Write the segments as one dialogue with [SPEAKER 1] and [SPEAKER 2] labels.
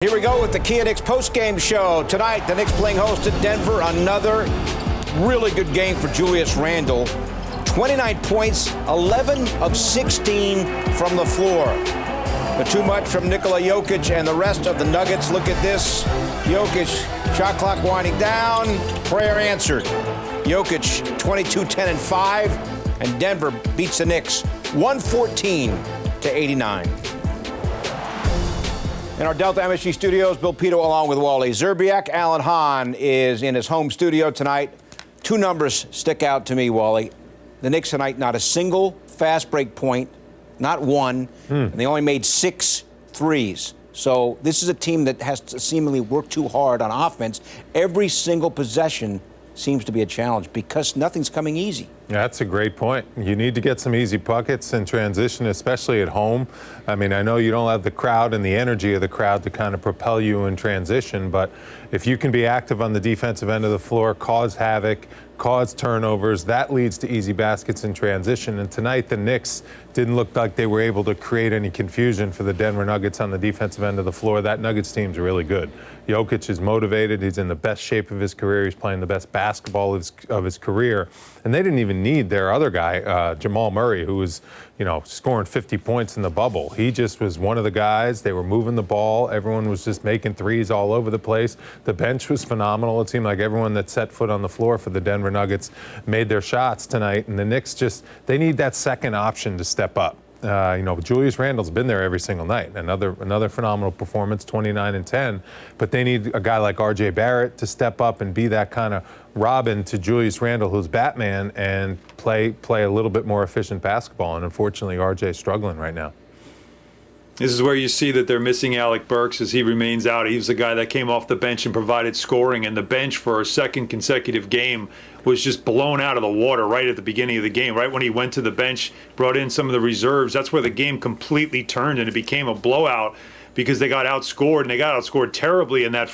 [SPEAKER 1] Here we go with the Kia Knicks postgame show. Tonight, the Knicks playing host at Denver. Another really good game for Julius Randle. 29 points, 11 of 16 from the floor. But too much from Nikola Jokic and the rest of the Nuggets. Look at this. Jokic, shot clock winding down. Prayer answered. Jokic, 22, 10, and 5. And Denver beats the Knicks 114-89. In our Delta MSG studios, Bill Pito along with Wally Zerbiak. Alan Hahn is in his home studio tonight. Two numbers stick out to me, Wally. The Knicks tonight, not a single fast break point, not one, and they only made 6 threes. So this is a team that has to seemingly work too hard on offense. Every single possession seems to be a challenge because nothing's coming easy.
[SPEAKER 2] That's a great point. You need to get some easy buckets in transition, especially at home. I mean, I know you don't have the crowd and the energy of the crowd to kind of propel you in transition, but if you can be active on the defensive end of the floor, cause havoc, cause turnovers, that leads to easy baskets in transition. And tonight, the Knicks didn't look like they were able to create any confusion for the Denver Nuggets on the defensive end of the floor. That Nuggets team's really good. Jokic is motivated. He's in the best shape of his career. He's playing the best basketball of his career. And they didn't even need their other guy, Jamal Murray, who was, scoring 50 points in the bubble. He just was one of the guys. They were moving the ball. Everyone was just making threes all over the place. The bench was phenomenal. It seemed like everyone that set foot on the floor for the Denver Nuggets made their shots tonight. And the Knicks they need that second option to step up. Julius Randle's been there every single night. Another phenomenal performance, 29 and 10. But they need a guy like R.J. Barrett to step up and be that kind of Robin to Julius Randle, who's Batman, and play a little bit more efficient basketball. And unfortunately, R.J.'s struggling right now.
[SPEAKER 3] This is where you see that they're missing Alec Burks as he remains out. He was the guy that came off the bench and provided scoring, and the bench for a second consecutive game was just blown out of the water right at the beginning of the game. Right when he went to the bench, brought in some of the reserves, that's where the game completely turned and it became a blowout because they got outscored, and they got outscored terribly in that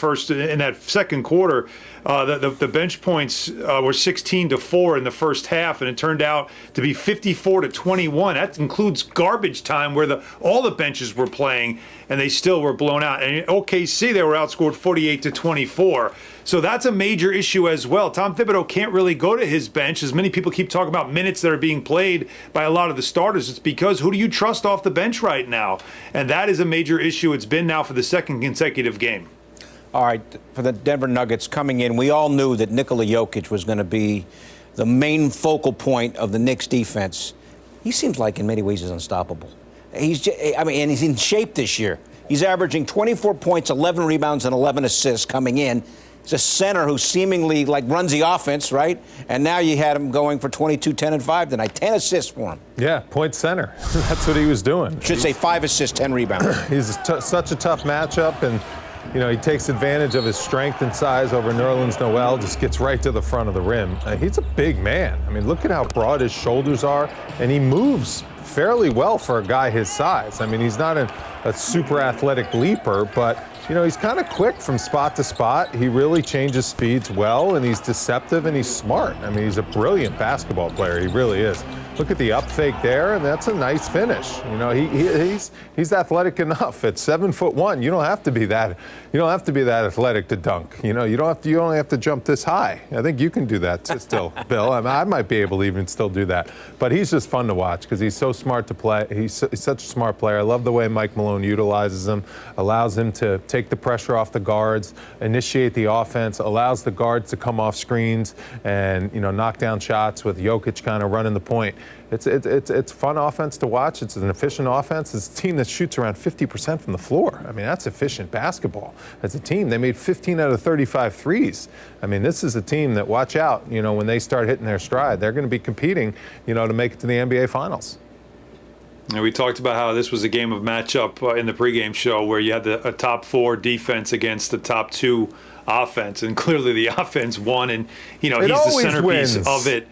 [SPEAKER 3] second quarter. The bench points were 16-4 in the first half, and it turned out to be 54-21. That includes garbage time where all the benches were playing, and they still were blown out. And in OKC, they were outscored 48-24. So that's a major issue as well. Tom Thibodeau can't really go to his bench. As many people keep talking about minutes that are being played by a lot of the starters, it's because who do you trust off the bench right now? And that is a major issue. It's been now for the second consecutive game.
[SPEAKER 1] All right, for the Denver Nuggets coming in, we all knew that Nikola Jokic was going to be the main focal point of the Knicks defense. He seems like in many ways he's unstoppable. And he's in shape this year. He's averaging 24 points, 11 rebounds, and 11 assists coming in. He's a center who seemingly runs the offense, right? And now you had him going for 22, 10, and 5 tonight. 10 assists for him.
[SPEAKER 2] Yeah, point center. That's what he was doing.
[SPEAKER 1] Should say 5 assists, 10 rebounds.
[SPEAKER 2] He's such a tough matchup, and he takes advantage of his strength and size over Nerlens Noel, just gets right to the front of the rim. He's a big man. I mean, look at how broad his shoulders are, and he moves fairly well for a guy his size. I mean, he's not a super athletic leaper, but he's kind of quick from spot to spot. He really changes speeds well, and he's deceptive, and he's smart. I mean, he's a brilliant basketball player. He really is. Look at the up fake there, and that's a nice finish. He's athletic enough. At 7'1", you don't have to be that athletic to dunk. You only have to jump this high. I think you can do that still, Bill. I might be able to even still do that. But he's just fun to watch because he's so smart to play. He's such a smart player. I love the way Mike Malone utilizes him, allows him to take the pressure off the guards, initiate the offense, allows the guards to come off screens and knock down shots with Jokic kind of running the point. It's fun offense to watch. It's an efficient offense. It's a team that shoots around 50% from the floor. I mean, that's efficient basketball. As a team, they made 15 out of 35 threes. I mean, this is a team that, watch out, when they start hitting their stride, they're going to be competing, to make it to the NBA Finals.
[SPEAKER 3] And we talked about how this was a game of matchup in the pregame show where you had a top 4 defense against the top 2 offense, and clearly the offense won, and he's the centerpiece of it.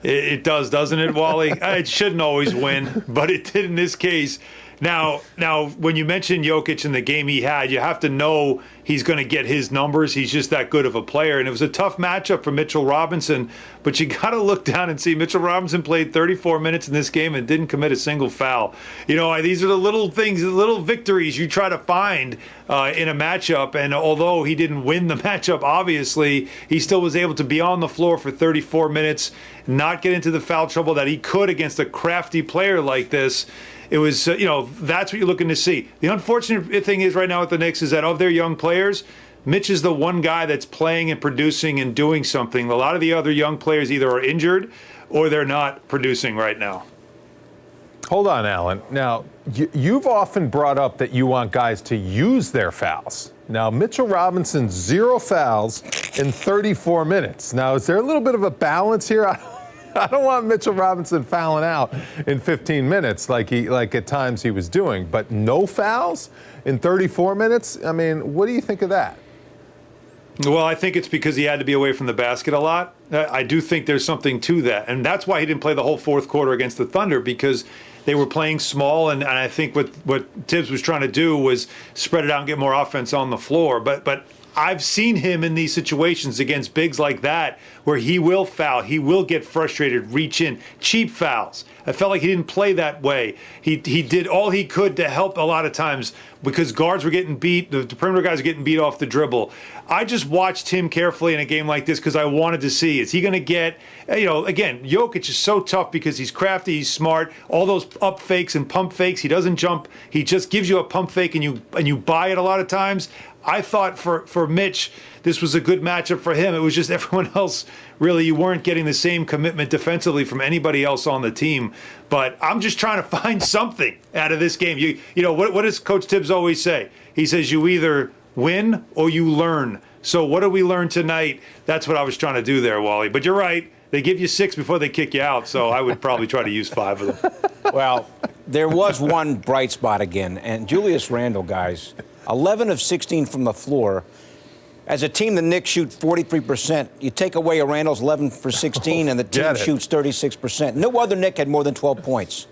[SPEAKER 3] It does, doesn't it, Wally? It shouldn't always win, but it did in this case. Now, when you mention Jokic in the game he had, you have to know he's going to get his numbers. He's just that good of a player. And it was a tough matchup for Mitchell Robinson, but you got to look down and see Mitchell Robinson played 34 minutes in this game and didn't commit a single foul. These are the little things, the little victories you try to find in a matchup. And although he didn't win the matchup, obviously, he still was able to be on the floor for 34 minutes, not get into the foul trouble that he could against a crafty player like this. It was, that's what you're looking to see. The unfortunate thing is right now with the Knicks is that of their young players, Mitch is the one guy that's playing and producing and doing something. A lot of the other young players either are injured or they're not producing right now.
[SPEAKER 2] Hold on, Alan. Now, you've often brought up that you want guys to use their fouls. Now, Mitchell Robinson, 0 fouls in 34 minutes. Now, is there a little bit of a balance here? I don't want Mitchell Robinson fouling out in 15 minutes like at times he was doing, but no fouls in 34 minutes? I mean, what do you think of that?
[SPEAKER 3] Well, I think it's because he had to be away from the basket a lot. I do think there's something to that. And that's why he didn't play the whole fourth quarter against the Thunder, because they were playing small, and I think what Tibbs was trying to do was spread it out and get more offense on the floor. But I've seen him in these situations against bigs like that where he will foul, he will get frustrated, reach in, cheap fouls. I felt like he didn't play that way. He did all he could to help a lot of times because guards were getting beat, the perimeter guys were getting beat off the dribble. I just watched him carefully in a game like this because I wanted to see, is he going to get, again, Jokic is so tough because he's crafty, he's smart, all those up fakes and pump fakes, he doesn't jump, he just gives you a pump fake and you buy it a lot of times. I thought for Mitch, this was a good matchup for him. It was just everyone else, really, you weren't getting the same commitment defensively from anybody else on the team. But I'm just trying to find something out of this game. What does Coach Tibbs always say? He says you either win or you learn. So what did we learn tonight? That's what I was trying to do there, Wally. But you're right. They give you 6 before they kick you out, so I would probably try to use 5 of them.
[SPEAKER 1] Well, there was one bright spot again, and Julius Randle, guys, 11 of 16 from the floor. As a team, the Knicks shoot 43%. You take away Randle's 11 for 16, and the team shoots 36%. No other Knick had more than 12 points.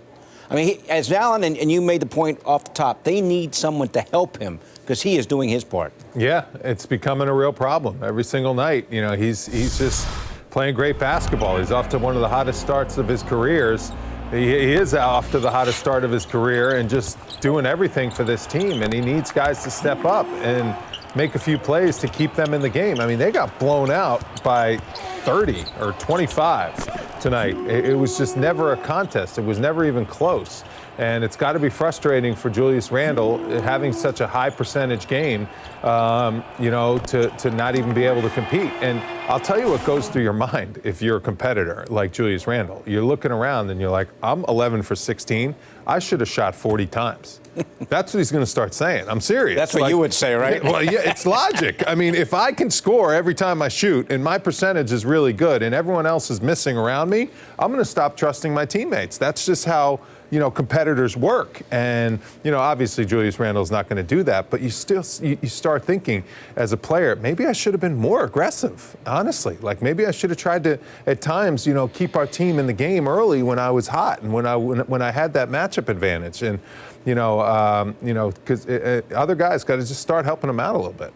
[SPEAKER 1] I mean, as Alan and you made the point off the top, they need someone to help him because he is doing his part. Yeah, it's becoming a real problem every single night. He's just playing great basketball. He's off to one of the hottest starts of his careers. He is off to the hottest start of his career and just doing everything for this team. And he needs guys to step up and make a few plays to keep them in the game. I mean, they got blown out by 30 or 25 tonight. It was just never a contest. It was never even close. And it's got to be frustrating for Julius Randle having such a high percentage game, to not even be able to compete. And I'll tell you what goes through your mind if you're a competitor like Julius Randle. You're looking around and you're like, I'm 11 for 16. I should have shot 40 times. That's what he's going to start saying. I'm serious. That's what you would say, right? Well, yeah, it's logic. I mean, if I can score every time I shoot and my percentage is really good and everyone else is missing around me, I'm going to stop trusting my teammates. That's just how competitors work. And, obviously Julius Randle's not going to do that, but you start thinking as a player, maybe I should have been more aggressive, honestly. Like maybe I should have tried to, at times, keep our team in the game early when I was hot and when I had that matchup advantage. And, because other guys got to just start helping them out a little bit.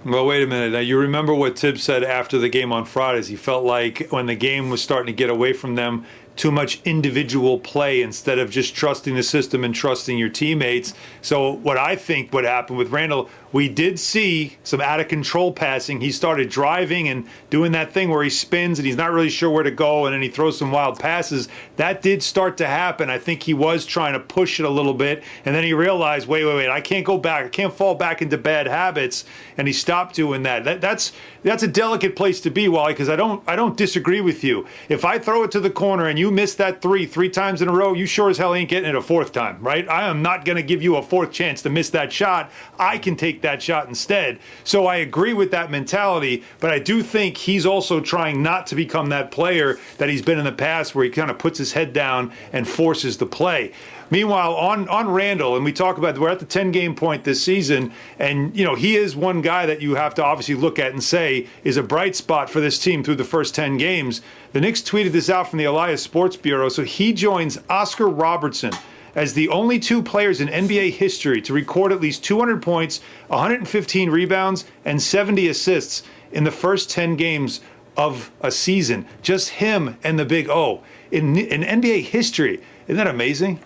[SPEAKER 3] Well, wait a minute. Now, you remember what Tibbs said after the game on Fridays. He felt like when the game was starting to get away from them, too much individual play instead of just trusting the system and trusting your teammates. So what I think would happen with Randle, we did see some out-of-control passing. He started driving and doing that thing where he spins and he's not really sure where to go, and then he throws some wild passes. That did start to happen. I think he was trying to push it a little bit, and then he realized, wait, I can't go back. I can't fall back into bad habits, and he stopped doing that. That's a delicate place to be, Wally, because I don't disagree with you. If I throw it to the corner and you miss that three times in a row, you sure as hell ain't getting it a fourth time, right? I am not going to give you a fourth chance to miss that shot. I can take that shot instead. So I agree with that mentality, but I do think he's also trying not to become that player that he's been in the past where he kind of puts his head down and forces the play. Meanwhile, on Randle, and we talk about we're at the 10-game point this season, and he is one guy that you have to obviously look at and say is a bright spot for this team through the first 10 games. The Knicks tweeted this out from the Elias Sports Bureau, so he joins Oscar Robertson as the only two players in NBA history to record at least 200 points, 115 rebounds, and 70 assists in the first 10 games of a season. Just him and the Big O in NBA history. Isn't that amazing?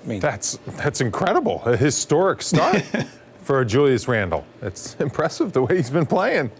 [SPEAKER 2] That's incredible. A historic start for Julius Randle. It's impressive the way he's been playing.